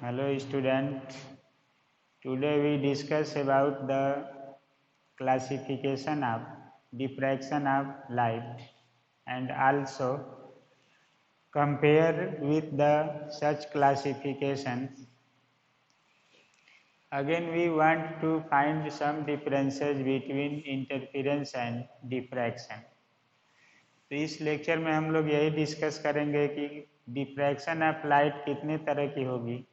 Hello students. Today we discuss about the classification of diffraction of light and also compare with the such classifications. Again we want to find some differences between interference and diffraction. तो इस lecture में हम लोग यही discuss करेंगे कि diffraction of light कितने तरह की होगी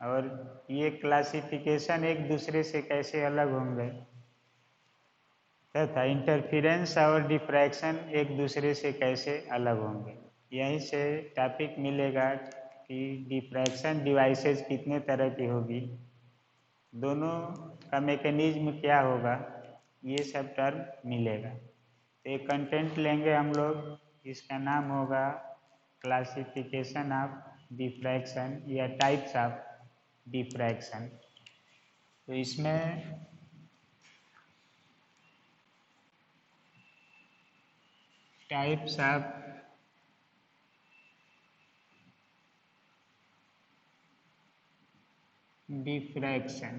और ये क्लासिफिकेशन एक दूसरे से कैसे अलग होंगे तथा इंटरफेरेंस और डिफ्रैक्शन एक दूसरे से कैसे अलग होंगे। यहीं से टॉपिक मिलेगा कि डिफ्रैक्शन डिवाइसेस कितने तरह की होगी, दोनों का मैकेनिज्म क्या होगा, ये सब टर्म मिलेगा। तो एक कंटेंट लेंगे हम लोग, इसका नाम होगा क्लासिफिकेशन ऑफ डिफ्रैक्शन या टाइप्स ऑफ डिफ्रैक्शन। तो इसमें टाइप्स ऑफ डिफ्रैक्शन,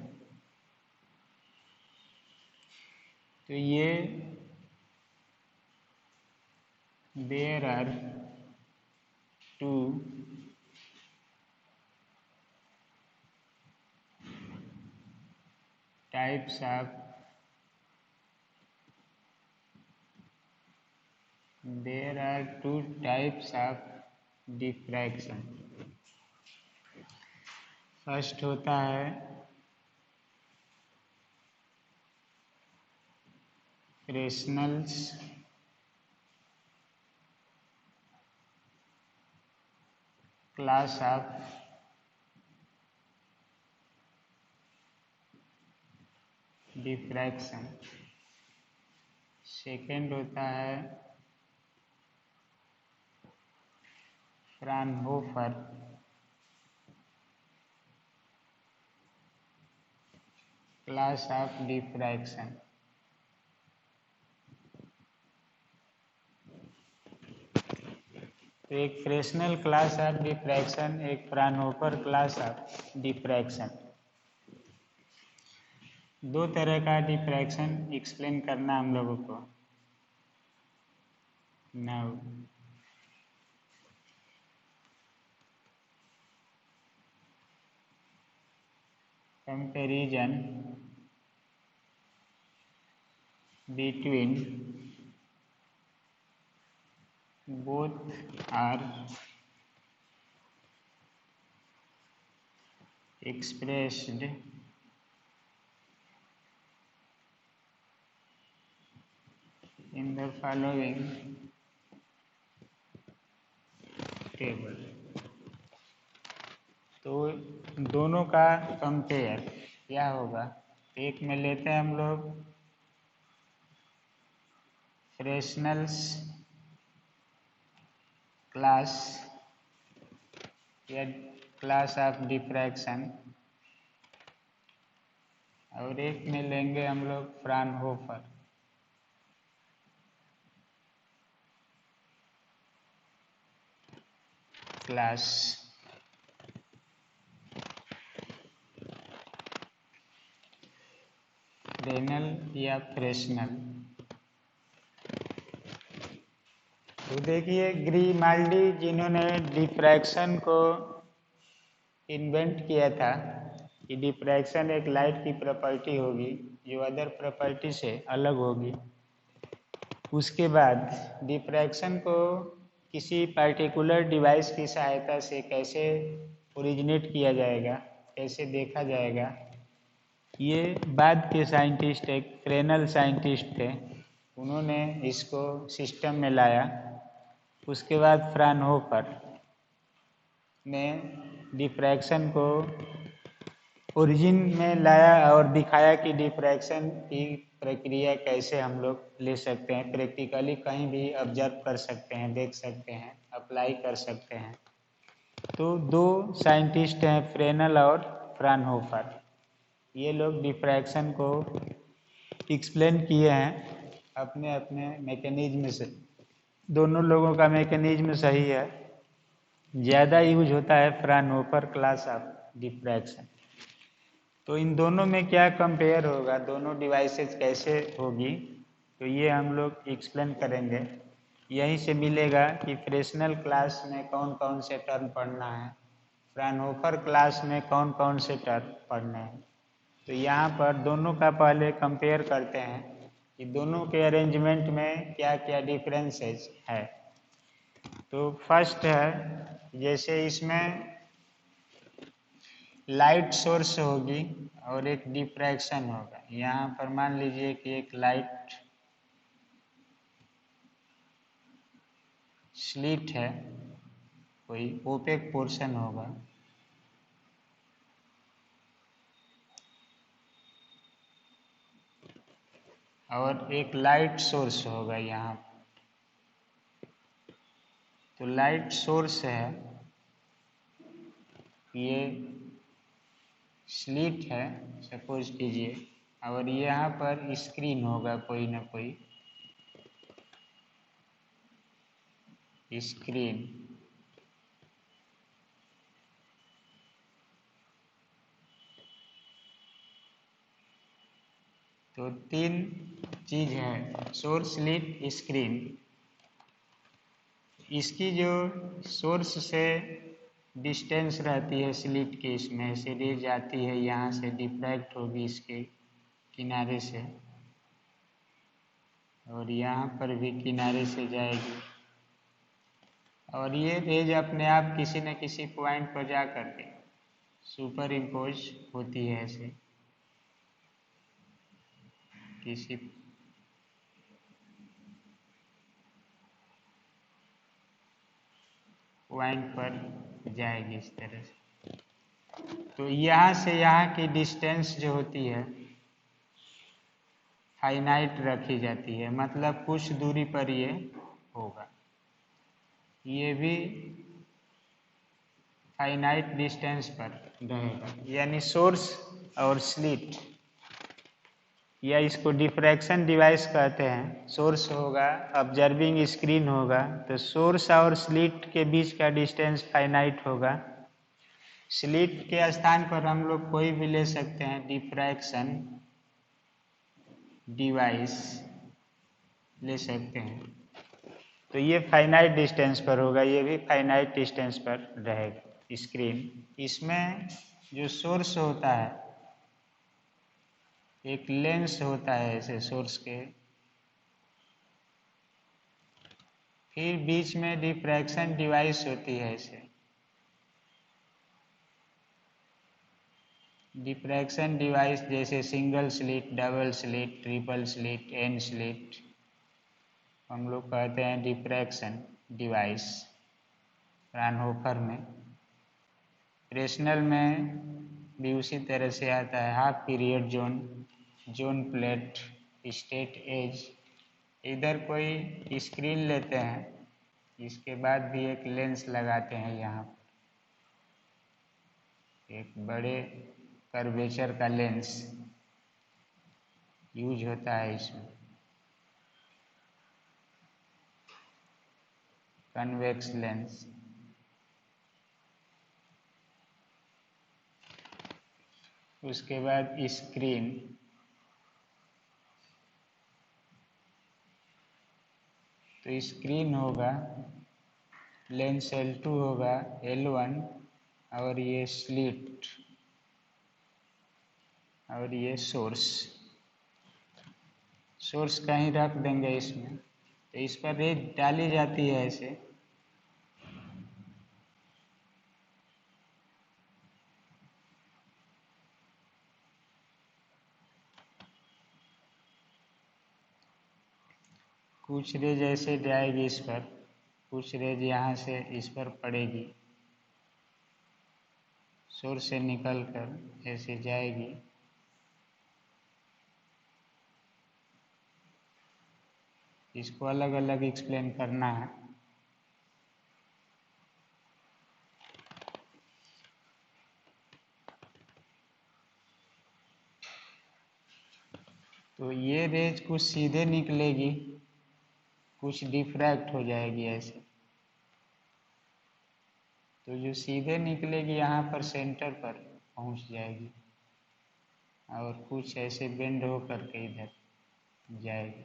तो ये there are two types of diffraction. First होता है Fresnel's class of diffraction. Second होता है फ्राउनहोफर क्लास ऑफ डिफ्रैक्शन। तो एक फ्रेस्नेल क्लास ऑफ डिफ्रैक्शन, एक फ्राउनहोफर क्लास ऑफ डिफ्रैक्शन। दो तरह का डिफ्रैक्शन एक्सप्लेन करना हम लोगों को। Now comparison between both are expressed in the following table। तो दोनों का कंपेयर क्या होगा, एक में लेते हैं हम लोग फ्रेस्नेल्स क्लास या क्लास ऑफ डिफ्रैक्शन और एक में लेंगे हम लोग फ्राउनहोफर। क्लास फ्रेस्नेल या फ्रेस्नेल। तो देखिए ग्रीमाल्डी जिन्होंने डिफ्रैक्शन को इन्वेंट किया था कि डिफ्रैक्शन एक लाइट की प्रॉपर्टी होगी जो अदर प्रॉपर्टी से अलग होगी, उसके बाद डिफ्रैक्शन को किसी पर्टिकुलर डिवाइस की सहायता से कैसे ओरिजिनेट किया जाएगा, कैसे देखा जाएगा, ये बाद के साइंटिस्ट एक फ्रेनेल साइंटिस्ट थे, उन्होंने इसको सिस्टम में लाया। उसके बाद फ्राउनहोफर ने डिफ्रैक्शन को ओरिजिन में लाया और दिखाया कि डिफ्रैक्शन की प्रक्रिया कैसे हम लोग ले सकते हैं, प्रैक्टिकली कहीं भी ऑब्जर्व कर सकते हैं, देख सकते हैं, अप्लाई कर सकते हैं। तो दो साइंटिस्ट हैं फ्रेनेल और फ्राउनहोफर, ये लोग डिफ्रैक्शन को एक्सप्लेन किए हैं अपने अपने मैकेनिज्म से। दोनों लोगों का मैकेनिज्म सही है। ज़्यादा यूज होता है फ्राउनहोफर क्लास ऑफ डिफ्रैक्शन। तो इन दोनों में क्या कंपेयर होगा, दोनों डिवाइसेस कैसे होगी, तो ये हम लोग एक्सप्लेन करेंगे। यहीं से मिलेगा कि फ्रेस्नेल क्लास में कौन कौन से टर्म पढ़ना है, फ्राउनहोफर क्लास में कौन कौन से टर्म पढ़ने हैं। तो यहाँ पर दोनों का पहले कंपेयर करते हैं कि दोनों के अरेंजमेंट में क्या क्या डिफरेंसेस है। तो फर्स्ट है, जैसे इसमें लाइट सोर्स होगी और एक डिफ्रैक्शन होगा। यहाँ पर मान लीजिए कि एक लाइट स्लिट है, कोई ओपेक पोर्शन होगा, और एक लाइट सोर्स होगा यहाँ। तो लाइट सोर्स है, ये स्लिट है सपोज कीजिए, और यहाँ पर स्क्रीन होगा कोई ना कोई स्क्रीन। तो तीन चीज है, सोर्स, स्लिट, स्क्रीन। इसकी जो सोर्स से डिस्टेंस रहती है स्लिट की, इसमें से रेज आती है, यहाँ से डिफ्रैक्ट होगी इसके किनारे से, और यहाँ पर भी किनारे से जाएगी, और ये रेज अपने आप किसी न किसी पॉइंट पर जा करके सुपर इम्पोज होती है, ऐसे किसी पॉइंट पर जाएगी इस तरह से। तो यहाँ से यहाँ की डिस्टेंस जो होती है फाइनाइट रखी जाती है, मतलब कुछ दूरी पर ये होगा। ये भी फाइनाइट डिस्टेंस पर रहेगा, यानी सोर्स और स्लिट, या इसको डिफ्रैक्शन डिवाइस कहते हैं। सोर्स होगा, ऑब्जर्विंग स्क्रीन होगा, तो सोर्स और स्लिट के बीच का डिस्टेंस फाइनाइट होगा। स्लिट के स्थान पर हम लोग कोई भी ले सकते हैं डिफ्रैक्शन डिवाइस ले सकते हैं। तो ये फाइनाइट डिस्टेंस पर होगा, ये भी फाइनाइट डिस्टेंस पर रहेगा स्क्रीन। इसमें जो सोर्स होता है, एक लेंस होता है ऐसे सोर्स के, फिर बीच में डिफ्रैक्शन डिवाइस होती है ऐसे। डिफ्रैक्शन डिवाइस जैसे single slit, double slit, triple slit, N slit, हम लोग कहते हैं डिफ्रैक्शन डिवाइस फ्राउनहोफर में। फ्रेस्नेल में भी उसी तरह से आता है, half period zone, zone plate, straight edge. इधर कोई स्क्रीन लेते हैं, इसके बाद भी एक लेंस लगाते हैं, यहाँ एक बड़े कर्वेचर का लेंस यूज होता है इसमें, कन्वेक्स लेंस। उसके बाद स्क्रीन, तो स्क्रीन होगा, लेंस L2 होगा, L1, और ये स्लिट, और ये सोर्स। सोर्स कहीं रख देंगे इसमें, तो इस पर रेज डाली जाती है ऐसे। कुछ रेज ऐसे जाएगी इस पर, कुछ रेज यहाँ से इस पर पड़ेगी, सोर्स से निकल कर ऐसे जाएगी। इसको अलग अलग एक्सप्लेन करना है। तो ये रेज कुछ सीधे निकलेगी, कुछ डिफ्रैक्ट हो जाएगी ऐसे। तो जो सीधे निकलेगी यहाँ पर सेंटर पर पहुँच जाएगी और कुछ ऐसे बेंड हो करके इधर जाएगी।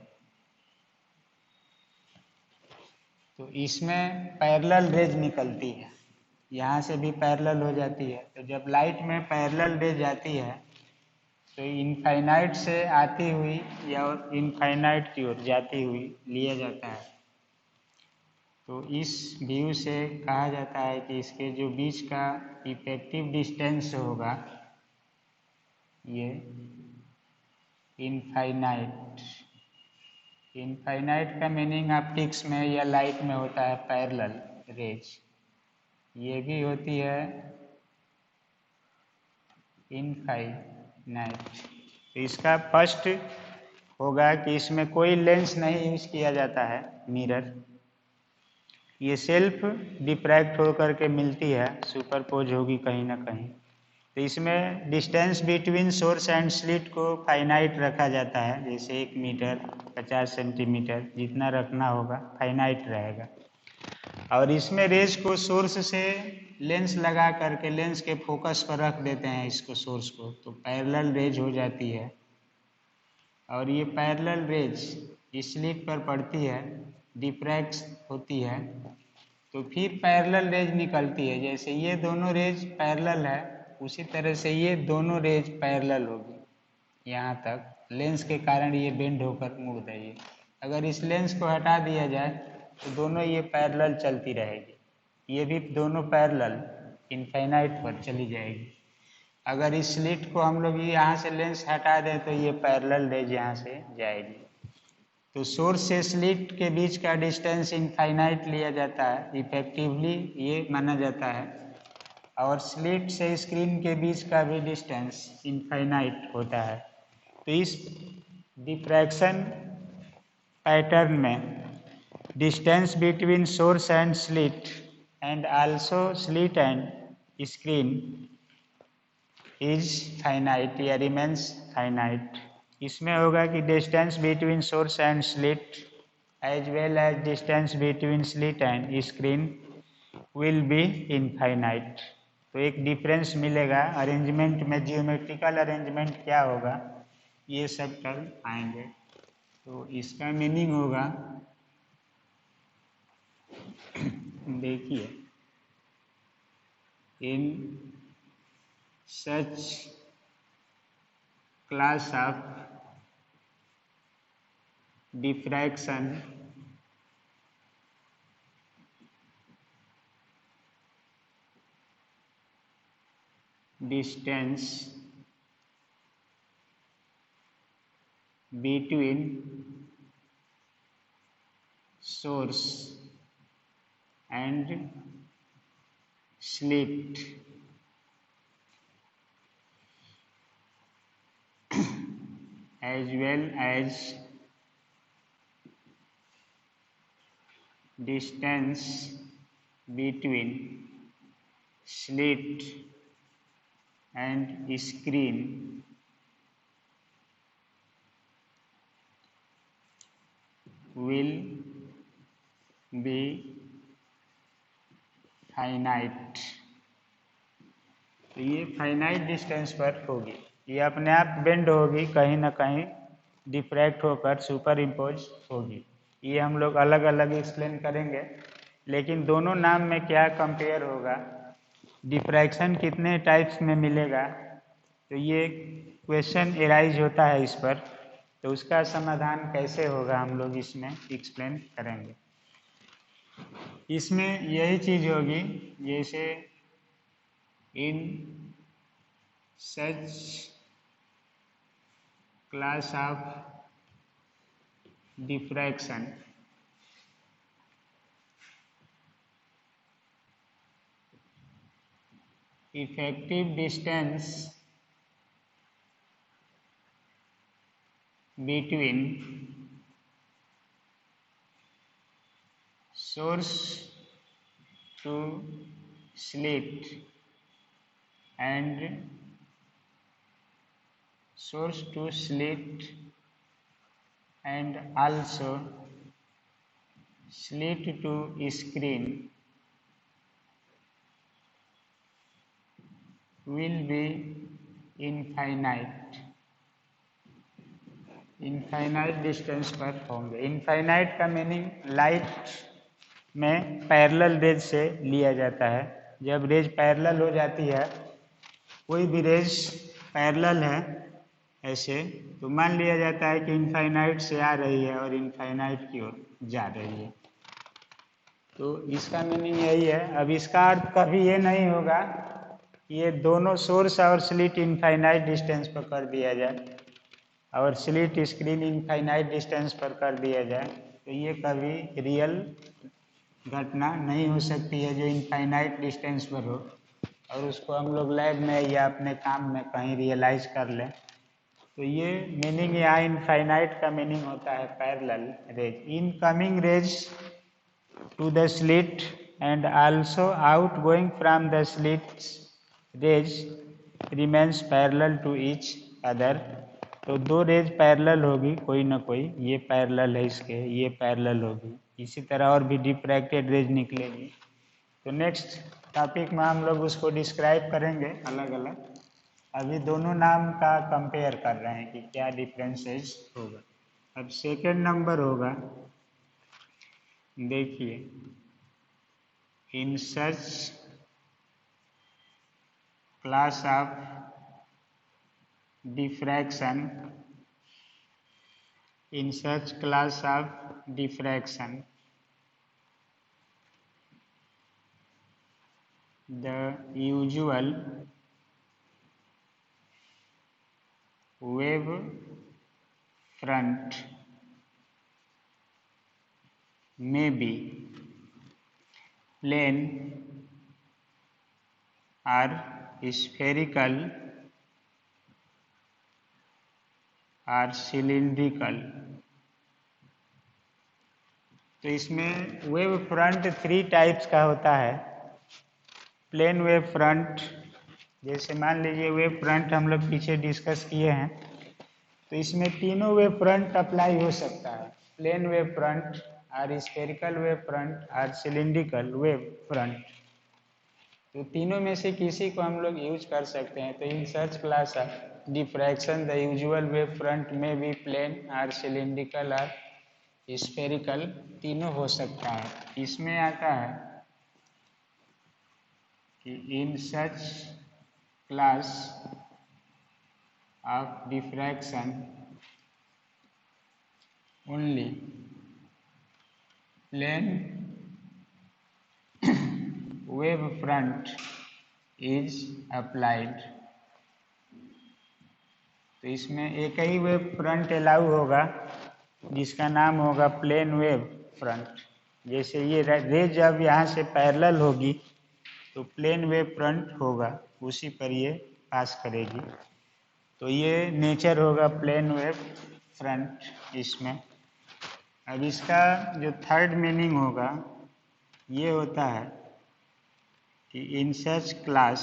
तो इसमें पैरेलल रेज निकलती है, यहाँ से भी पैरेलल हो जाती है। तो जब लाइट में पैरेलल रेज आती है तो इनफाइनाइट से आती हुई या इनफाइनाइट की ओर जाती हुई लिया जाता है। तो इस व्यू से कहा जाता है कि इसके जो बीच का इफेक्टिव डिस्टेंस होगा ये इनफाइनाइट। इनफाइनाइट का मीनिंग ऑप्टिक्स में या लाइट में होता है पैरेलल रेज, ये भी होती है इनफाइनाइट। तो इसका फर्स्ट होगा कि इसमें कोई लेंस नहीं यूज किया जाता है, मिरर, ये सेल्फ डिफ्रैक्ट होकर के मिलती है, सुपरपोज होगी कहीं ना कहीं। तो इसमें distance between source and slit को फाइनाइट रखा जाता है, जैसे 1 मीटर 50 सेंटीमीटर जितना रखना होगा फाइनाइट रहेगा। और इसमें रेज को सोर्स से लेंस लगा करके लेंस के फोकस पर रख देते हैं इसको, सोर्स को, तो पैरेलल रेज हो जाती है। और ये पैरेलल रेज स्लिट पर पड़ती है, डिफ्रैक्ट होती है, तो फिर पैरेलल रेज निकलती है। जैसे ये दोनों रेज पैरेलल है, उसी तरह से ये दोनों रेज पैरेलल होगी यहाँ तक, लेंस के कारण ये बेंड होकर मुड़ रही है। अगर इस लेंस को हटा दिया जाए तो दोनों ये पैरेलल चलती रहेगी, ये भी दोनों पैरेलल इनफाइनाइट पर चली जाएगी। अगर इस स्लिट को हम लोग यहाँ से लेंस हटा दें तो ये पैरेलल रेज यहाँ से जाएगी। तो सोर्स से स्लिट के बीच का डिस्टेंस इनफाइनाइट लिया जाता है, इफेक्टिवली ये माना जाता है। और स्लिट से स्क्रीन के बीच का भी डिस्टेंस इनफाइनाइट होता है। तो इस डिफ्रैक्शन पैटर्न में distance between source and slit and also slit and screen is finite या रिमेन्स फाइनाइट। इसमें होगा कि distance between source and slit as well as distance between slit and screen will be infinite. तो एक difference मिलेगा arrangement में, geometrical arrangement क्या होगा ये सब कर पाएंगे। तो इसका मीनिंग होगा, देखिए, in such class of diffraction distance between source and slit as well as distance between slit and screen will be finite। तो ये फाइनाइट डिस्टेंस पर होगी, ये अपने आप बेंड होगी, कहीं ना कहीं डिफ्रैक्ट होकर सुपर इम्पोज होगी। ये हम लोग अलग अलग एक्सप्लेन करेंगे, लेकिन दोनों नाम में क्या कंपेयर होगा, डिफ्रैक्शन कितने टाइप्स में मिलेगा, तो ये क्वेश्चन एराइज होता है इस पर। तो उसका समाधान कैसे होगा हम लोग इसमें एक्सप्लेन करेंगे। इसमें यही चीज होगी, जैसे in such class of diffraction effective distance between source to slit and source to slit and also slit to screen will be infinite, infinite distance पर होंगे। इनफाइनाइट का मीनिंग लाइट में पैरेलल रेज से लिया जाता है। जब रेज पैरेलल हो जाती है, कोई भी रेज पैरेलल है ऐसे, तो मान लिया जाता है कि इनफाइनाइट से आ रही है और इनफाइनाइट की ओर जा रही है। तो इसका मीनिंग यही है। अब इसका अर्थ कभी ये नहीं होगा कि ये दोनों सोर्स और स्लिट इनफाइनाइट डिस्टेंस पर कर दिया जाए और स्लिट स्क्रीन इनफाइनाइट डिस्टेंस पर कर दिया जाए, तो ये कभी रियल घटना नहीं हो सकती है जो इनफाइनाइट डिस्टेंस पर हो और उसको हम लोग लैब में या अपने काम में कहीं रियलाइज कर लें। तो ये मीनिंग यहाँ इनफाइनाइट का मीनिंग होता है parallel rays. Incoming rays to the slit and also outgoing from the slits rays remains parallel to each other। तो दो रेज पैरेलल होगी, कोई ना कोई, ये पैरेलल है इसके, ये पैरेलल होगी, इसी तरह और भी डिफ्रैक्टेड रेज निकलेगी। तो नेक्स्ट टॉपिक में हम लोग उसको डिस्क्राइब करेंगे अलग अलग। अभी दोनों नाम का कंपेयर कर रहे हैं कि क्या डिफरेंसेस होगा। अब सेकेंड नंबर होगा, देखिए, in such class of diffraction, in such class of diffraction, the usual wave front may be plane or spherical or cylindrical। तो इसमें वेव फ्रंट 3 टाइप्स का होता है। प्लेन वेव फ्रंट, जैसे मान लीजिए वेव फ्रंट हम लोग पीछे डिस्कस किए हैं, तो इसमें तीनों वेव फ्रंट अप्लाई हो सकता है। प्लेन वेव फ्रंट और स्फेरिकल वेव फ्रंट और सिलिंड्रिकल वेव फ्रंट, तो तीनों में से किसी को हम लोग यूज कर सकते हैं। तो in such class of diffraction the usual wave front में भी प्लेन और सिलिंड्रिकल और स्फेरिकल तीनों हो सकता है। इसमें आता है कि in such class of diffraction only plane wave front is applied. तो इसमें एक ही वेव फ्रंट अलाउ होगा जिसका नाम होगा प्लेन वेव फ्रंट। जैसे ये रेज जब यहाँ से पैरेलल होगी तो प्लेन वेव फ्रंट होगा, उसी पर ये पास करेगी। तो ये नेचर होगा प्लेन वेव फ्रंट इसमें। अब इसका जो थर्ड मीनिंग होगा ये होता है कि in such class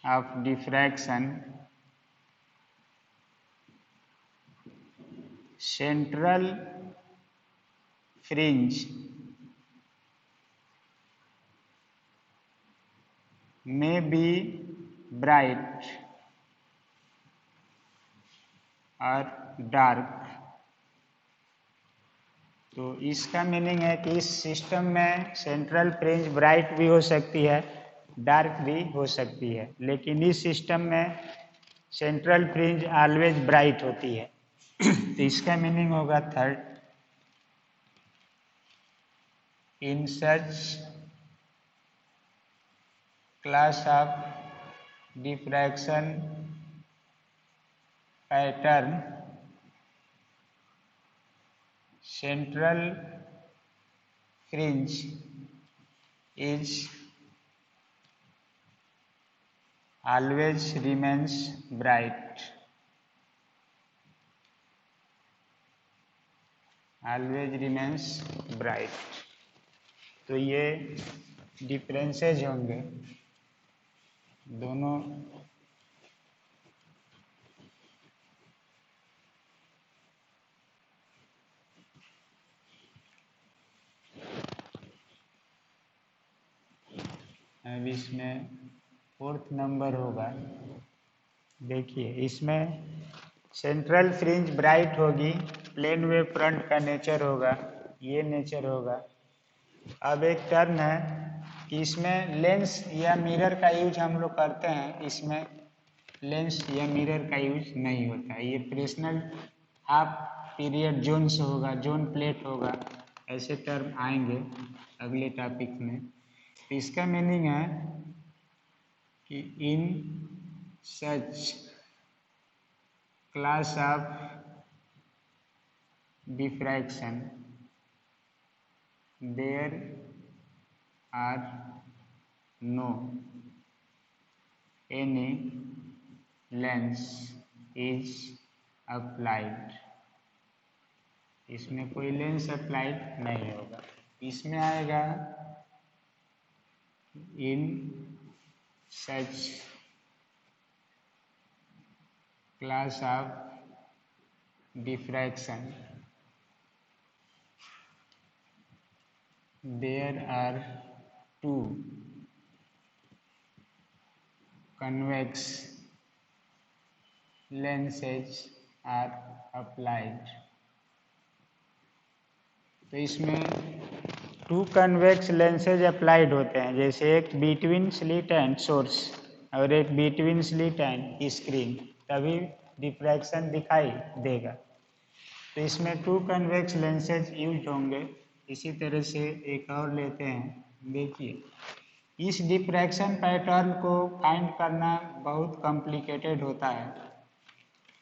of diffraction central fringe may be bright और डार्क। तो इसका मीनिंग है कि इस सिस्टम में सेंट्रल फ्रिंज ब्राइट भी हो सकती है, डार्क भी हो सकती है, लेकिन इस सिस्टम में सेंट्रल फ्रिंज ऑलवेज ब्राइट होती है। तो इसका मीनिंग होगा third, in such class of diffraction pattern central fringe is always remains bright, always remains bright। तो ये डिफरेंसेज होंगे दोनों अब इसमें 4th नंबर होगा। देखिए इसमें सेंट्रल फ्रिंज ब्राइट होगी, प्लेन वेव फ्रंट का नेचर होगा, ये नेचर होगा। अब एक टर्न है कि इसमें लेंस या मिरर का यूज हम लोग करते हैं, इसमें लेंस या मिरर का यूज नहीं होता है। ये फ्रेस्नेल हाफ पीरियड जोन्स होगा, जोन प्लेट होगा, ऐसे टर्म आएंगे अगले टॉपिक में। तो इसका मीनिंग है कि in such class of diffraction there are no any lens is applied. इसमें कोई लेंस अप्लाइड नहीं होगा। इसमें आएगा in such class of diffraction there are two convex lenses are applied। तो इसमें 2 कन्वेक्स लेंसेज अप्लाइड होते हैं, जैसे एक बिटवीन स्लिट एंड सोर्स और एक बिटवीन स्लिट एंड स्क्रीन, तभी डिफ्रैक्शन दिखाई देगा। तो इसमें 2 कन्वेक्स लेंसेज यूज होंगे। इसी तरह से एक और लेते हैं। देखिए इस डिफ्रैक्शन पैटर्न को फाइंड करना बहुत कॉम्प्लिकेटेड होता है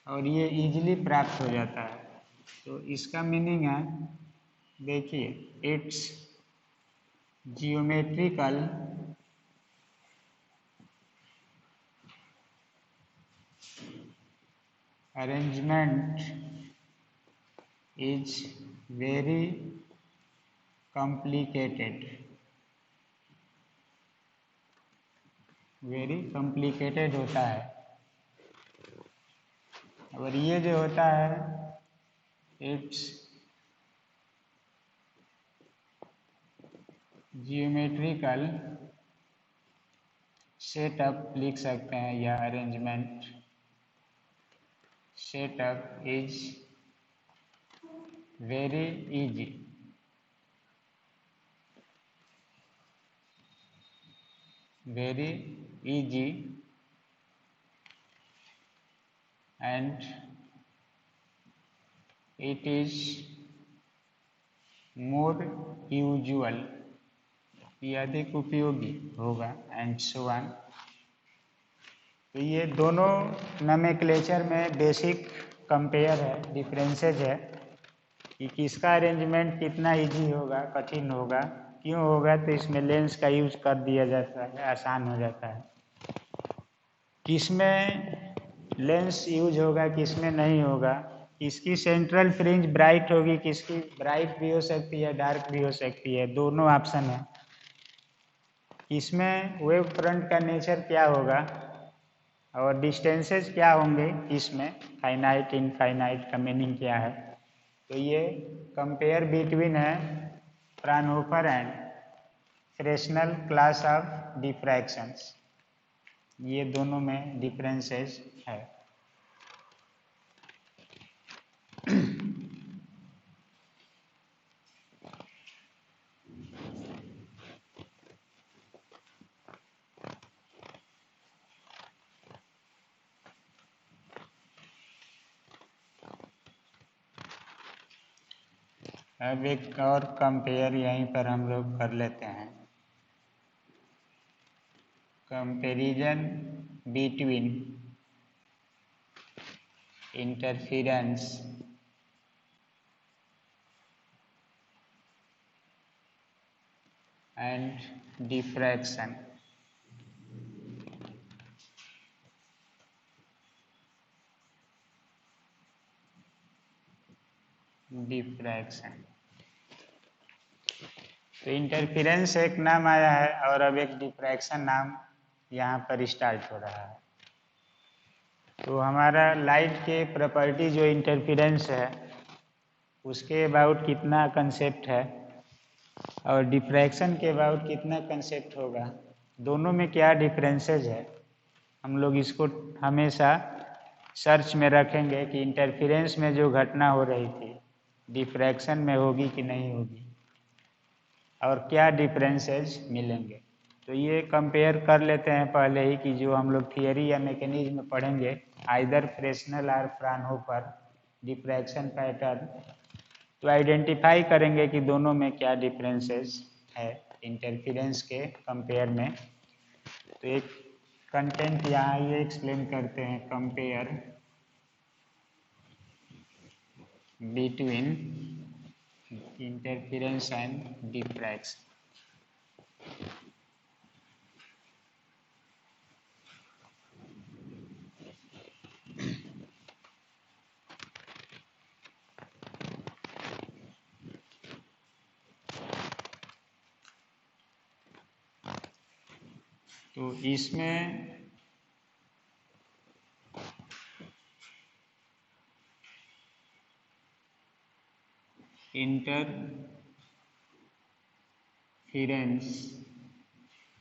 और ये इजीली प्राप्त हो जाता है। तो इसका मीनिंग है, देखिए it's geometrical arrangement is very complicated, very complicated होता है। और ये जो होता है इट्स जियोमेट्रिकल सेटअप लिख सकते हैं, या arrangement setup is very easy, very easy and it is more usual, ये अधिक उपयोगी होगा एंड सो ऑन। तो ये दोनों नोमेक्लेचर में बेसिक कंपेयर है, डिफरेंसेज है कि किसका अरेंजमेंट कितना इजी होगा, कठिन होगा, क्यों होगा। तो इसमें लेंस का यूज कर दिया जाता है, आसान हो जाता है। किसमें लेंस यूज होगा, किसमें नहीं होगा, किसकी सेंट्रल फ्रिंज ब्राइट होगी, किसकी ब्राइट भी हो सकती है, डार्क भी हो सकती है, दोनों ऑप्शन है। इसमें वेव फ्रंट का नेचर क्या होगा और डिस्टेंसेज क्या होंगे, इसमें फाइनाइट इनफाइनाइट का मीनिंग क्या है। तो ये कंपेयर बिटवीन है Fraunhofer and Fresnel class of diffractions, ये दोनों में डिफरेंसेस है। अब एक और कंपेयर यहीं पर हम लोग कर लेते हैं। Comparison between interference and diffraction. Diffraction तो इंटरफेरेंस एक नाम आया है और अब एक डिफ्रैक्शन नाम यहाँ पर स्टार्ट हो रहा है। तो हमारा लाइट के प्रॉपर्टी जो इंटरफेरेंस है उसके अबाउट कितना कंसेप्ट है और डिफ्रैक्शन के अबाउट कितना कंसेप्ट होगा, दोनों में क्या डिफरेंसेस है, हम लोग इसको हमेशा सर्च में रखेंगे कि इंटरफेरेंस में जो घटना हो रही थी डिफ्रैक्शन में होगी कि नहीं होगी और क्या डिफरेंसेस मिलेंगे। तो ये कंपेयर कर लेते हैं पहले ही कि जो हम लोग थियरी या मैकेनिज्म में पढ़ेंगे आइदर फ्रेस्नेल और फ्राउनहोफर डिफ्रैक्शन पैटर्न, तो आइडेंटिफाई करेंगे कि दोनों में क्या डिफरेंसेस है इंटरफेरेंस के कंपेयर में। तो एक कंटेंट यहाँ ये एक्सप्लेन करते हैं, compare between interference and diffraction. तो इसमें इंटरफेरेंस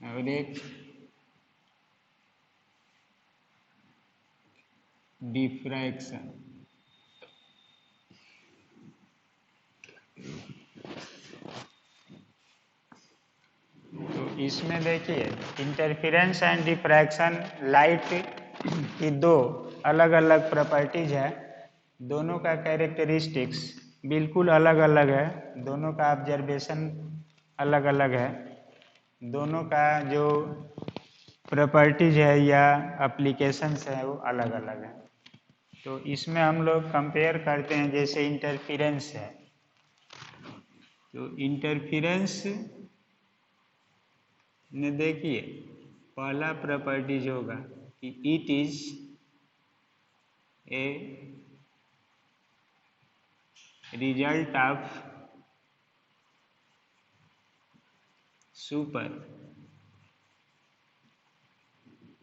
और एक डिफ्रैक्शन, तो इसमें देखिए इंटरफेरेंस एंड डिफ्रैक्शन लाइट की दो अलग अलग प्रॉपर्टीज है, दोनों का कैरेक्टरिस्टिक्स बिल्कुल अलग अलग है, दोनों का ऑब्जर्वेशन अलग अलग है, दोनों का जो प्रॉपर्टीज है या एप्लीकेशंस है वो अलग अलग है। तो इसमें हम लोग कंपेयर करते हैं, जैसे इंटरफेरेंस है तो इंटरफेरेंस में देखिए पहला प्रॉपर्टीज होगा कि it is a result of super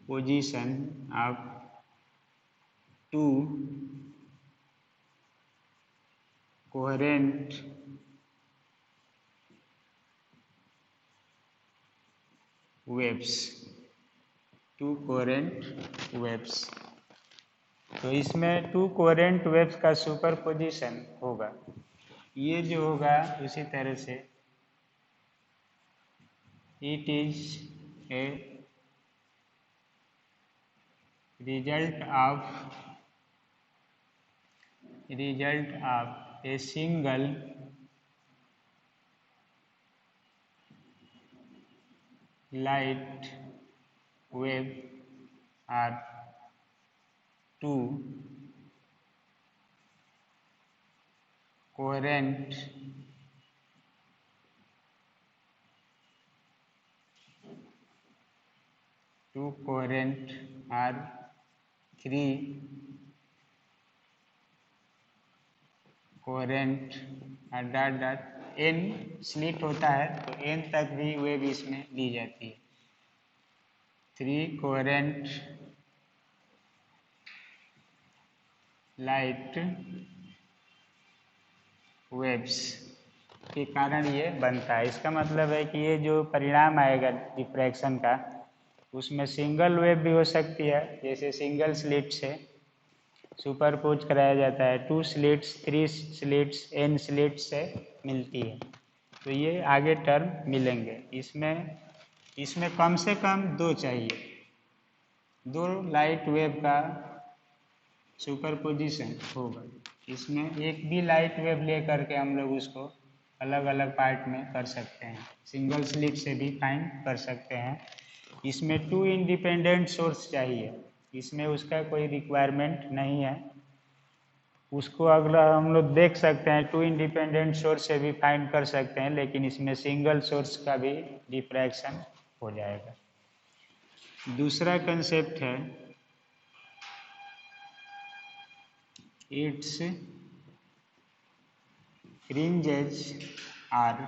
position of to coherent waves, to coherent waves. तो इसमें टू कोहेरेंट वेव्स का सुपरपोजिशन होगा, ये जो होगा उसी तरह से it is a result of a single light wave or two coherent or three coherent dot dot N slit होता है तो एन तक भी वेव इसमें ली जाती है, थ्री कोहेरेंट लाइट वेव्स के कारण ये बनता है। इसका मतलब है कि ये जो परिणाम आएगा डिफ्रैक्शन का उसमें सिंगल वेव भी हो सकती है, जैसे सिंगल स्लिट से सुपरपोज कराया जाता है, two slits, three slits, N slits से मिलती है, तो ये आगे टर्म मिलेंगे। इसमें कम से कम दो चाहिए, दो लाइट वेव का सुपरपोजिशन होगा। इसमें एक भी लाइट वेव ले करके हम लोग उसको अलग अलग पार्ट में कर सकते हैं, सिंगल स्लिट से भी फाइंड कर सकते हैं। इसमें टू इंडिपेंडेंट सोर्स चाहिए, इसमें उसका कोई रिक्वायरमेंट नहीं है, उसको अगला हम लोग देख सकते हैं, टू इंडिपेंडेंट सोर्स से भी फाइंड कर सकते हैं, लेकिन इसमें सिंगल सोर्स का भी डिफ्रैक्शन हो जाएगा। दूसरा कंसेप्ट है its fringes are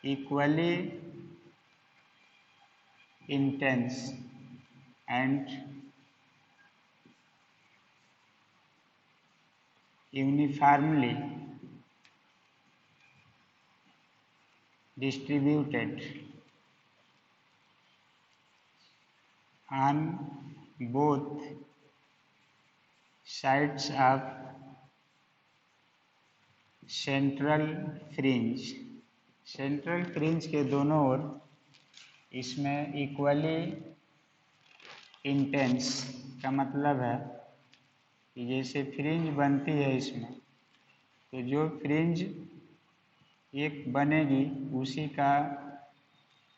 equally intense and uniformly distributed on both sides of central fringe. Central fringe के दोनों ओर इसमें इक्वली इंटेंस का मतलब है कि जैसे फ्रिंज बनती है इसमें, तो जो फ्रिंज एक बनेगी उसी का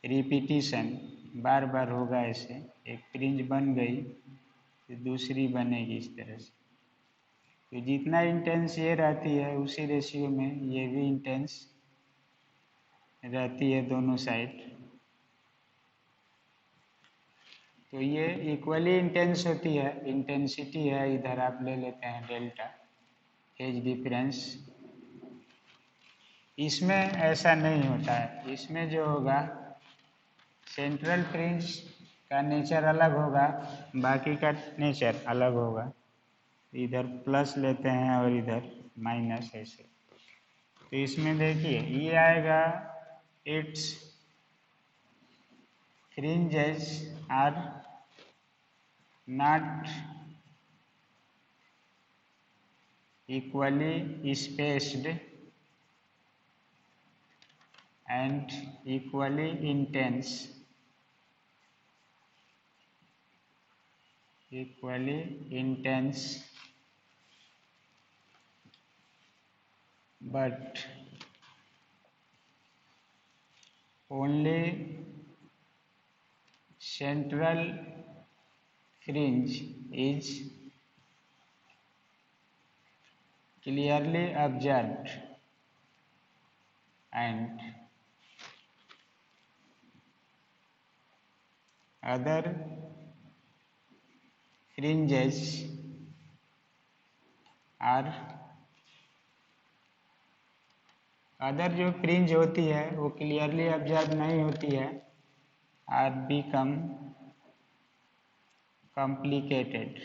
रिपीटिशन बार बार होगा। ऐसे एक फ्रिंज बन गई तो दूसरी बनेगी इस तरह से। तो जितना इंटेंस ये रहती है उसी रेशियो में ये भी इंटेंस रहती है दोनों साइड। तो ये इक्वली इंटेंस होती है, इंटेंसिटी है, इधर आप ले लेते हैं डेल्टा फेज डिफरेंस। इसमें ऐसा नहीं होता है। इसमें जो होगा सेंट्रल फ्रिंज का नेचर अलग होगा, बाकी का नेचर अलग होगा। इधर प्लस लेते हैं और इधर माइनस ऐसे। तो इसमें देखिए ये आएगा it's fringes are not equally spaced and equally intense, but only central fringe is clearly observed and other fringes are other जो फ्रिंज होती है वो क्लियरली ऑब्जर्व नहीं होती है, आर बिकम कॉम्प्लिकेटेड।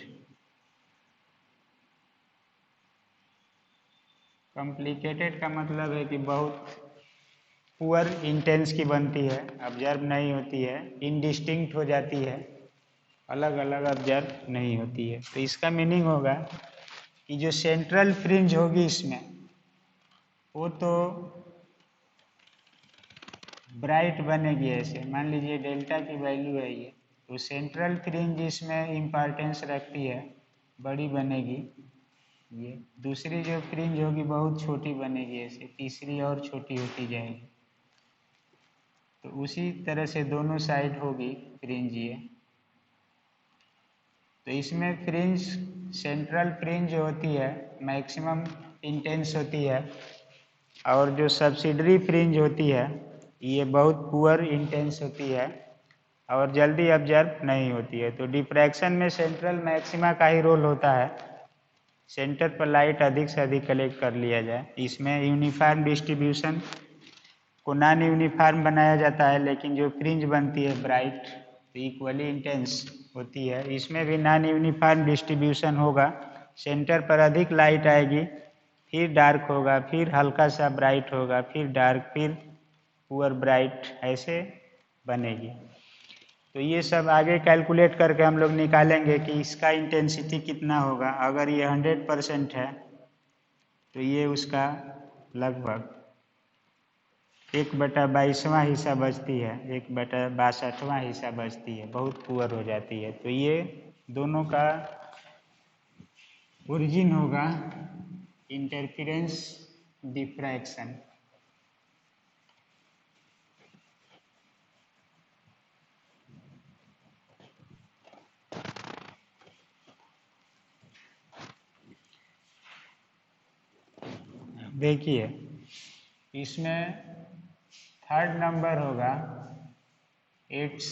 कॉम्प्लिकेटेड का मतलब है कि बहुत पुअर इंटेंस की बनती है, ऑब्जर्व नहीं होती है, इनडिस्टिंक्ट हो जाती है, अलग अलग ऑब्जर्व नहीं होती है। तो इसका मीनिंग होगा कि जो सेंट्रल फ्रिंज होगी इसमें वो तो ब्राइट बनेगी। ऐसे मान लीजिए डेल्टा की वैल्यू है ये, तो सेंट्रल फ्रिंज इसमें इम्पॉर्टेंस रखती है, बड़ी बनेगी। ये दूसरी जो फ्रिंज होगी बहुत छोटी बनेगी, ऐसे तीसरी और छोटी होती जाएगी। तो उसी तरह से दोनों साइड होगी फ्रिंज ये। तो इसमें फ्रिंज सेंट्रल फ्रिंज जो होती है मैक्सिमम इंटेंस होती है, और जो सब्सिडरी फ्रिंज होती है ये बहुत पुअर इंटेंस होती है और जल्दी ऑब्जर्व नहीं होती है। तो डिफ्रैक्शन में सेंट्रल मैक्सिमा का ही रोल होता है, सेंटर पर लाइट अधिक से अधिक कलेक्ट कर लिया जाए। इसमें यूनिफॉर्म डिस्ट्रीब्यूशन को नॉन यूनिफॉर्म बनाया जाता है, लेकिन जो फ्रिंज बनती है ब्राइट तो इक्वली इंटेंस होती है। इसमें भी नॉन यूनिफॉर्म डिस्ट्रीब्यूशन होगा, सेंटर पर अधिक लाइट आएगी, फिर डार्क होगा, फिर हल्का सा ब्राइट होगा, फिर डार्क, फिर पुअर ब्राइट, ऐसे बनेगी। तो ये सब आगे कैलकुलेट करके हम लोग निकालेंगे कि इसका इंटेंसिटी कितना होगा। अगर ये 100% है तो ये उसका लगभग 1/22वां हिस्सा बचती है, 1/62वां हिस्सा बचती है, बहुत पुअर हो जाती है। तो ये दोनों का ओरिजिन होगा इंटरफेरेंस डिफ्रैक्शन। देखिए इसमें थर्ड नंबर होगा it's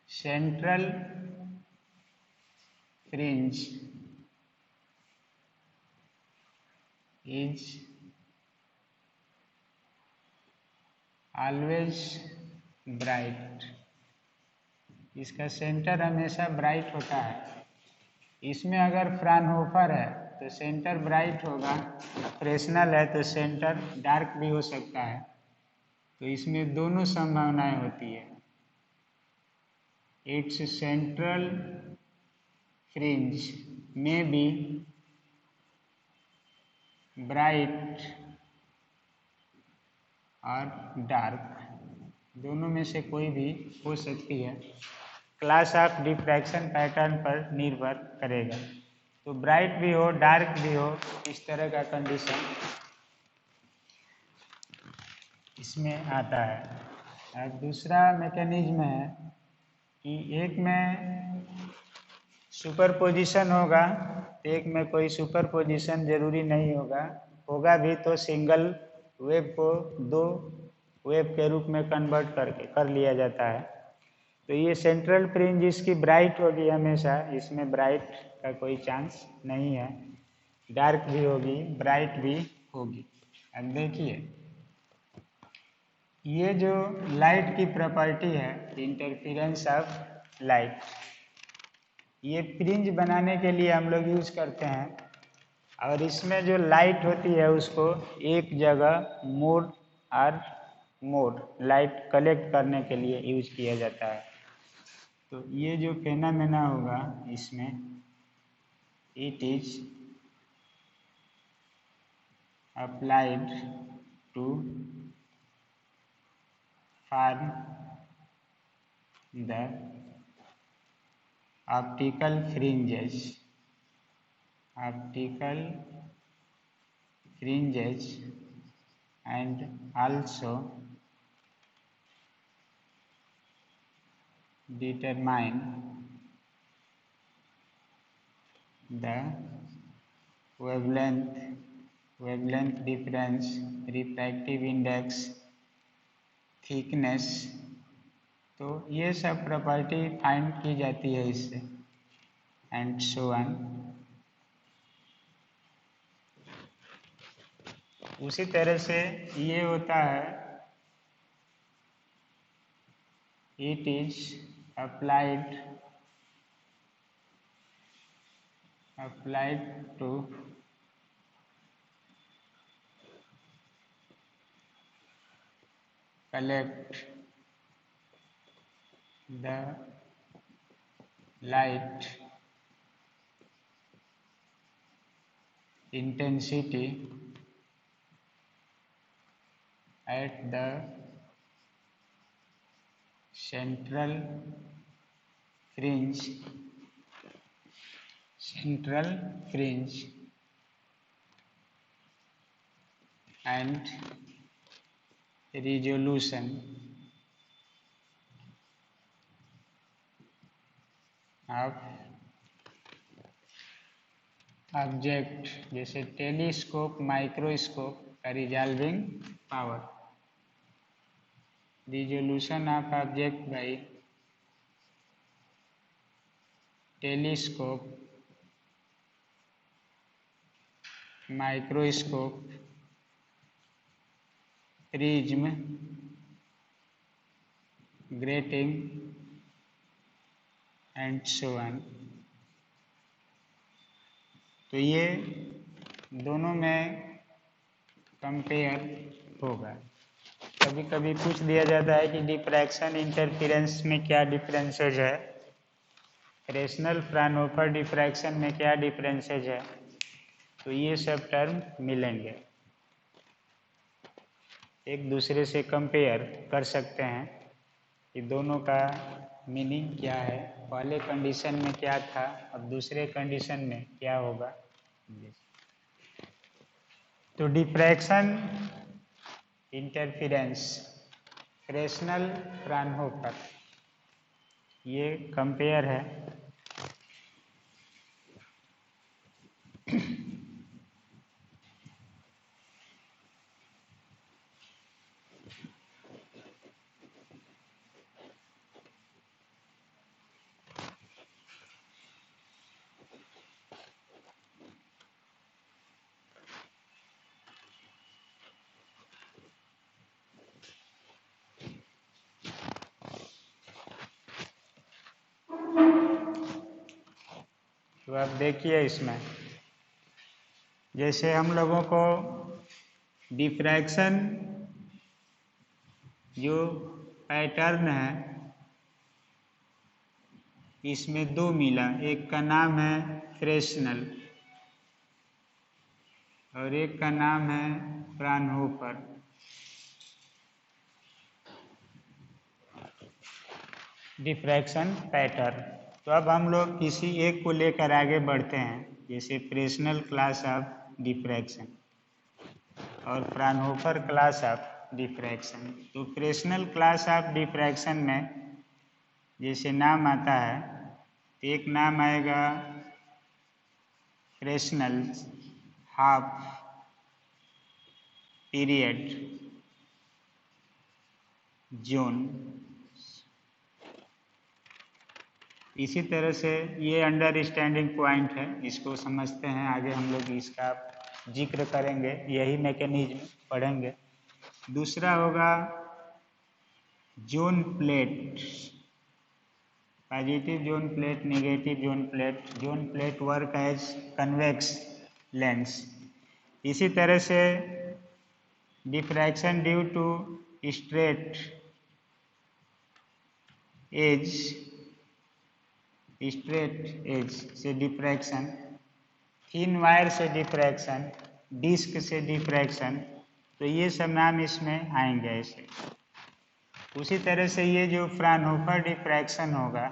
central fringe is always bright. इसका सेंटर हमेशा ब्राइट होता है। इसमें अगर फ्राउनहोफर है तो सेंटर ब्राइट होगा, फ्रेस्नल है तो सेंटर डार्क भी हो सकता है। तो इसमें दोनों संभावनाएं होती है। इट्स सेंट्रल फ्रिंज में बी ब्राइट और डार्क, दोनों में से कोई भी हो सकती है। क्लास ऑफ डिफ्रैक्शन पैटर्न पर निर्भर करेगा। तो ब्राइट भी हो डार्क भी हो, इस तरह का कंडीशन इसमें आता है। और दूसरा मैकेनिज्म है कि एक में सुपरपोजिशन होगा, एक में कोई सुपरपोजिशन जरूरी नहीं होगा, होगा भी तो सिंगल वेव को दो वेव के रूप में कन्वर्ट करके कर लिया जाता है। तो ये सेंट्रल फ्रिंज इसकी ब्राइट होगी हमेशा, इसमें ब्राइट का कोई चांस नहीं है। डार्क भी होगी, ब्राइट भी होगी। अब देखिए ये जो लाइट की प्रॉपर्टी है, इंटरफेरेंस ऑफ लाइट, ये फ्रिंज बनाने के लिए हम लोग यूज करते हैं। और इसमें जो लाइट होती है उसको एक जगह मोड और मोड लाइट कलेक्ट करने के लिए यूज किया जाता है। तो ये जो फेनामेना होगा इसमें, it is applied to form the optical fringes and also determine the wavelength difference, refractive index, thickness। तो ये सब प्रॉपर्टी फाइंड की जाती है इससे, एंड सो ऑन। उसी तरह से ये होता है, it is applied to collect the light intensity at the central fringe and resolution of object, जैसे टेलीस्कोप, माइक्रोस्कोप का resolving power, resolution of object by telescope, microscope, prism, grating and so on. तो ये दोनों में compare होगा। कभी कभी पूछ दिया जाता है कि डिफ्रैक्शन इंटरफेरेंस में क्या डिफरेंसेज है, फ्रेस्नेल फ्राउनहोफर डिफ्रैक्शन में क्या डिफरेंसेज है। तो ये सब टर्म मिलेंगे, एक दूसरे से कंपेयर कर सकते हैं कि दोनों का मीनिंग क्या है, पहले कंडीशन में क्या था, अब दूसरे कंडीशन में क्या होगा। तो डिफ्रैक्शन इंटरफेरेंस फ्रेस्नेल फ्राउनहोफर, ये कंपेयर है। तो आप देखिए इसमें जैसे हम लोगों को डिफ्रैक्शन जो पैटर्न है इसमें दो मिला, एक का नाम है फ्रेस्नेल और एक का नाम है फ्राउनहोफर। Diffraction pattern. तो अब हम लोग किसी एक को लेकर आगे बढ़ते हैं, जैसे फ्रेस्नेल क्लास ऑफ डिफ्रैक्शन और फ्राउनहोफर क्लास ऑफ डिफ्रैक्शन। तो फ्रेस्नेल क्लास ऑफ डिफ्रैक्शन में जैसे नाम आता है, एक नाम आएगा फ्रेस्नेल हाफ पीरियड जोन। इसी तरह से ये अंडरस्टैंडिंग पॉइंट है, इसको समझते हैं, आगे हम लोग इसका जिक्र करेंगे, यही मैकेनिज्म पढ़ेंगे। दूसरा होगा zone plate, positive zone plate, negative zone plate. Zone plate work as convex lens. इसी तरह से diffraction due to straight edge, straight edge से डिफ्रैक्शन, थिन वायर से डिफ्रैक्शन, डिस्क से डिफ्रैक्शन, तो ये सब नाम इसमें आएंगे ऐसे। उसी तरह से ये जो फ्राउनहोफर डिफ्रैक्शन होगा,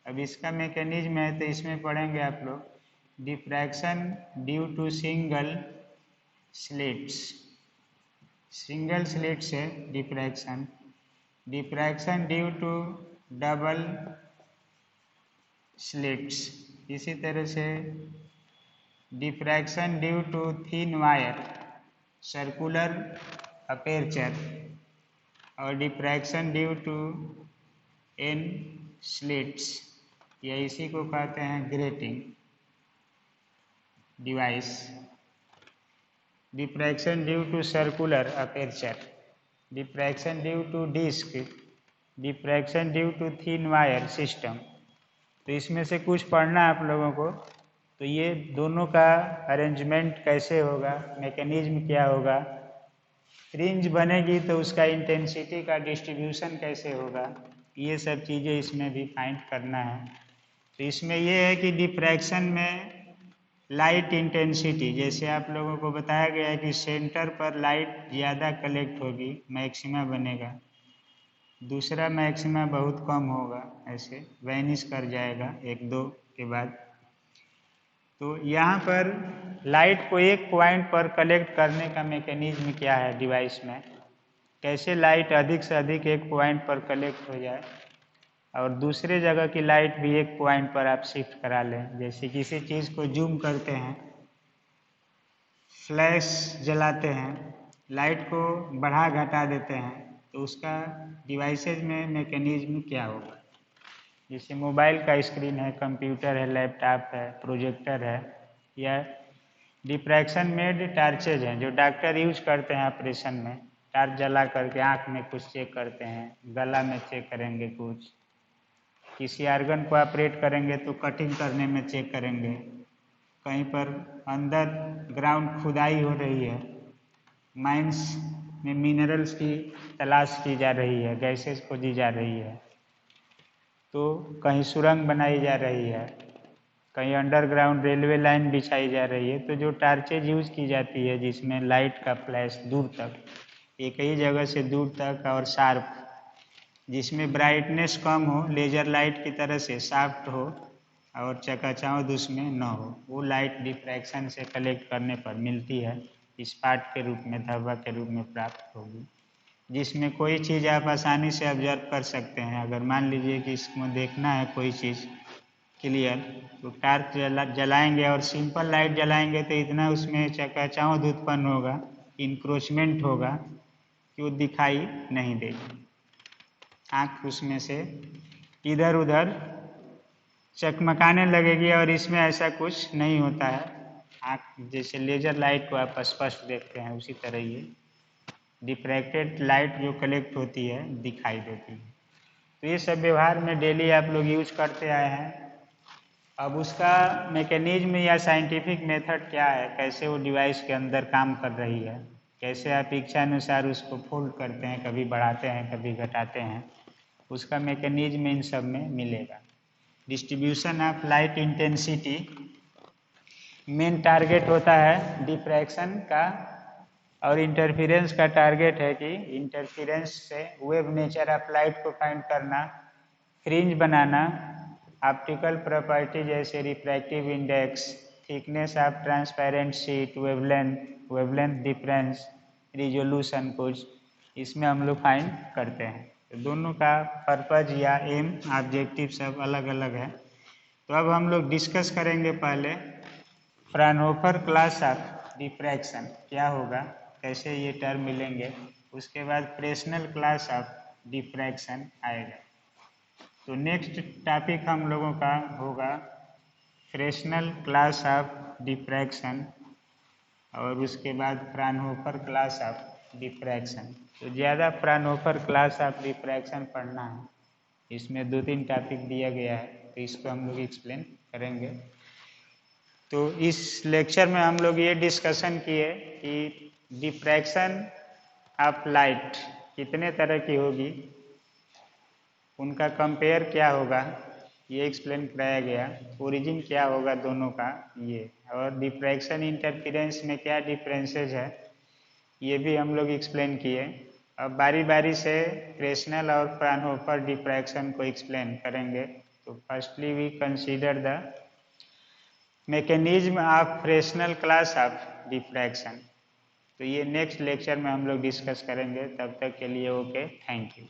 अब इसका मैकेनिज्म है तो इसमें पढ़ेंगे आप लोग diffraction due to single slits, single slit से diffraction, diffraction due to double slits, इसी तरह से diffraction due to thin wire circular aperture और diffraction due to N slits, या इसी को कहते हैं grating device. Diffraction due to circular aperture, diffraction due to disc, diffraction due to thin wire system. तो इसमें से कुछ पढ़ना है आप लोगों को। तो ये दोनों का अरेंजमेंट कैसे होगा, मैकेनिज्म क्या होगा, फ्रिंज बनेगी तो उसका इंटेंसिटी का डिस्ट्रीब्यूशन कैसे होगा, ये सब चीज़ें इसमें भी फाइंड करना है। तो इसमें ये है कि डिफ्रैक्शन में लाइट इंटेंसिटी, जैसे आप लोगों को बताया गया है कि सेंटर पर लाइट ज़्यादा कलेक्ट होगी, मैक्सिमा बनेगा, दूसरा मैक्सिमा बहुत कम होगा, ऐसे वैनिश कर जाएगा एक दो के बाद। तो यहाँ पर लाइट को एक पॉइंट पर कलेक्ट करने का मैकेनिज्म क्या है डिवाइस में, कैसे लाइट अधिक से अधिक एक पॉइंट पर कलेक्ट हो जाए और दूसरे जगह की लाइट भी एक पॉइंट पर आप शिफ्ट करा लें। जैसे किसी चीज़ को जूम करते हैं, फ्लैश जलाते हैं, लाइट को बढ़ा घटा देते हैं, तो उसका डिवाइसेज में मैकेनिज्म क्या होगा। जैसे मोबाइल का स्क्रीन है, कंप्यूटर है, लैपटॉप है, प्रोजेक्टर है, या डिफ्रैक्शन मेड टार्चेज हैं जो डॉक्टर यूज करते हैं ऑपरेशन में, टार्च जला करके आँख में कुछ चेक करते हैं, गला में चेक करेंगे, कुछ किसी आर्गन को ऑपरेट करेंगे तो कटिंग करने में चेक करेंगे, कहीं पर अंदर ग्राउंड खुदाई हो रही है, माइंस में मिनरल्स की तलाश की जा रही है, गैसेस खोजी जा रही है, तो कहीं सुरंग बनाई जा रही है, कहीं अंडरग्राउंड रेलवे लाइन बिछाई जा रही है, तो जो टार्चेज यूज की जाती है जिसमें लाइट का फ्लैश दूर तक, एक ही जगह से दूर तक और शार्प, जिसमें ब्राइटनेस कम हो, लेजर लाइट की तरह से शार्प हो और चकाचौंध उसमें न हो, वो लाइट डिफ्रैक्शन से कलेक्ट करने पर मिलती है, स्पॉट के रूप में, धब्बा के रूप में प्राप्त होगी, जिसमें कोई चीज़ आप आसानी से ऑब्जर्व कर सकते हैं। अगर मान लीजिए कि इसको देखना है कोई चीज़ क्लियर, तो टार्च जलाएंगे और सिंपल लाइट जलाएंगे तो इतना उसमें चकाचौंध उत्पन्न होगा, इंक्रोचमेंट होगा कि वो दिखाई नहीं देगी, आँख उसमें से इधर उधर चकमकाने लगेगी, और इसमें ऐसा कुछ नहीं होता है। आँख जैसे लेजर लाइट को आप स्पष्ट देखते हैं, उसी तरह ये डिफ्रैक्टेड लाइट जो कलेक्ट होती है दिखाई देती है। तो ये सब व्यवहार में डेली आप लोग यूज करते आए हैं। अब उसका मैकेनिज्म या साइंटिफिक मेथड क्या है, कैसे वो डिवाइस के अंदर काम कर रही है, कैसे आप इच्छानुसार उसको फोल्ड करते हैं, कभी बढ़ाते हैं कभी घटाते हैं, उसका मैकेनिज्म इन सब में मिलेगा। Distribution of light intensity main target होता है डिफ्रैक्शन का, और इंटरफेरेंस का टारगेट है कि इंटरफेरेंस से वेव नेचर ऑफ लाइट को फाइंड करना, फ्रिंज बनाना, ऑप्टिकल प्रॉपर्टी जैसे refractive index, thickness of transparent sheet, wavelength difference, resolution, कुछ इसमें हम लोग फाइंड करते हैं। तो दोनों का पर्पज या एम ऑब्जेक्टिव सब अलग अलग है। तो अब हम लोग डिस्कस करेंगे पहले फ्राउनहोफर क्लास ऑफ डिफ्रैक्शन क्या होगा, कैसे ये टर्म मिलेंगे, उसके बाद फ्रेस्नेल क्लास ऑफ डिफ्रैक्शन आएगा। तो नेक्स्ट टॉपिक हम लोगों का होगा फ्रेस्नेल क्लास ऑफ डिफ्रैक्शन और उसके बाद फ्राउनहोफर क्लास ऑफ डिफ्रैक्शन। तो ज़्यादा फ्राउनहोफर क्लास ऑफ डिफ्रैक्शन पढ़ना है, इसमें 2-3 टॉपिक दिया गया है, तो इसको हम लोग एक्सप्लेन करेंगे। तो इस लेक्चर में हम लोग ये डिस्कशन किए कि डिफ्रैक्शन ऑफ लाइट कितने तरह की होगी, उनका कंपेयर क्या होगा, ये एक्सप्लेन कराया गया। ओरिजिन क्या होगा दोनों का ये, और डिफ्रैक्शन इंटरफेरेंस में क्या डिफरेंसेस है, ये भी हम लोग एक्सप्लेन किए। अब बारी बारी से फ्रेस्नेल और फ्राउनहोफर डिफ्रैक्शन को एक्सप्लेन करेंगे। तो firstly we consider the mechanism of Fresnel class of diffraction. तो ये नेक्स्ट लेक्चर में हम लोग डिस्कस करेंगे। तब तक के लिए ओके, थैंक यू।